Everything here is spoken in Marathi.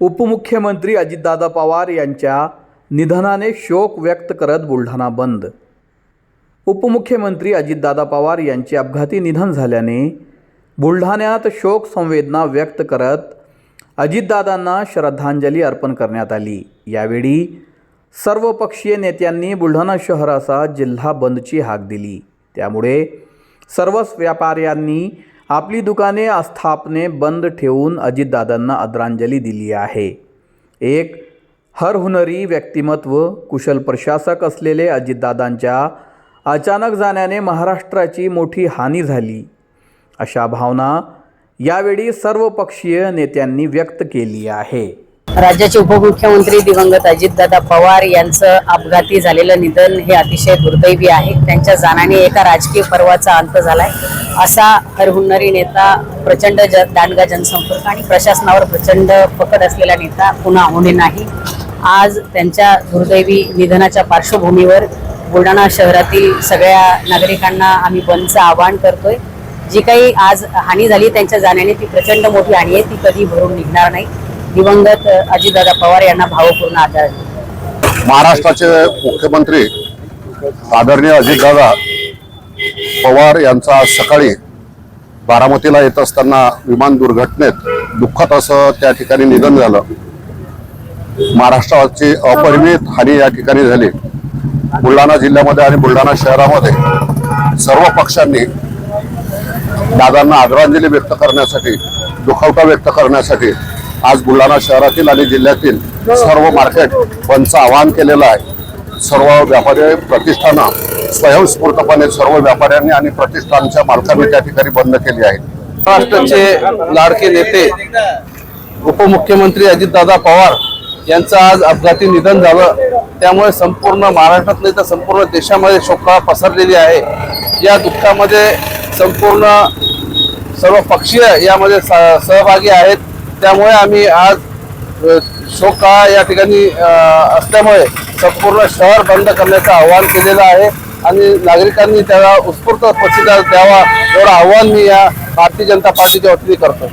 उपमुख्यमंत्री अजितदादा पवार यांच्या निधनाने शोक व्यक्त करत बुलढाणा बंद। उपमुख्यमंत्री अजितदादा पवार यांचे अपघाती निधन झाल्याने बुलढाण्यात शोक संवेदना व्यक्त करत अजितदादांना श्रद्धांजली अर्पण करण्यात आली। यावेळी सर्वपक्षीय नेत्यांनी बुलढाणा शहराचा जिल्हा बंदची हाक दिली। त्यामुळे सर्वच व्यापाऱ्यांनी आपली दुकाने आस्थापने बंद ठेवून अजितदादांना आदरांजली दिली आहे। एक हरहुन्नरी व्यक्तिमत्व, कुशल प्रशासक असलेले अजितदादांच्या अचानक जाण्याने महाराष्ट्राची मोठी हानी झाली, अशा भावना यावेळी सर्वपक्षीय नेत्यांनी व्यक्त केली आहे। राज्याचे उपमुख्यमंत्री दिवंगत अजितदादा पवार यांचं अपघाती झालेलं निधन हे अतिशय दुर्दैवी आहे। त्यांच्या जाण्याने एका राजकीय पर्वाचा अंत झालाय। असा हरहुन्नरी नेता, प्रचंड दांडगा जनसंपर्क आणि प्रशासनावर प्रचंड पकड असलेला नेता पुन्हा होणे नाही। आज त्यांच्या दुर्दैवी निधनाच्या पार्श्वभूमीवर बुलढाणा शहरातील सगळ्या नागरिकांना आम्ही बंदचं आवाहन करतोय। जी काही आज हानी झाली त्यांच्या जाण्याने ती प्रचंड मोठी हानी आहे, ती कधी भरून निघणार नाही। दिवंगत अजितदादा पवार यांना भावपूर्ण आदर। महाराष्ट्राचे मुख्यमंत्री आदरणीय अजितदादा पवार यांचा आज सकाळी बारामतीला येत असताना विमान दुर्घटनेत दुःखद असं त्या ठिकाणी निधन झालं। महाराष्ट्राची अपरिमित हानी या ठिकाणी झाली। बुलढाणा जिल्ह्यामध्ये आणि बुलढाणा शहरामध्ये सर्व पक्षांनी दादांना आदरांजली व्यक्त करण्यासाठी, दुखवटा व्यक्त करण्यासाठी आज बुलढाणा शहरातील आणि जिल्ह्यातील सर्व मार्केट बंदचं आवाहन केलेलं आहे। सर्व व्यापारी प्रतिष्ठानं स्वयंस्फूर्तपणे सर्व व्यापाऱ्यांनी आणि प्रतिष्ठानच्या मालकांनी त्या ठिकाणी बंद केली आहे। महाराष्ट्राचे लाडके नेते उपमुख्यमंत्री अजितदादा पवार यांचं आज अपघाती निधन झालं। त्यामुळे संपूर्ण महाराष्ट्रात नाही तर संपूर्ण देशामध्ये शोककळा पसरलेली आहे। या दुःखामध्ये संपूर्ण सर्व पक्षीय यामध्ये सहभागी आहेत। त्यामुळे आम्ही आज शोककळा या ठिकाणी असल्यामुळे संपूर्ण शहर बंद करण्याचं आवाहन केलेलं आहे आणि नागरिकांनी त्याला उत्स्फूर्त प्रतिसाद द्यावा एवढं आवाहन मी या भारतीय जनता पार्टीच्या वतीने करतो।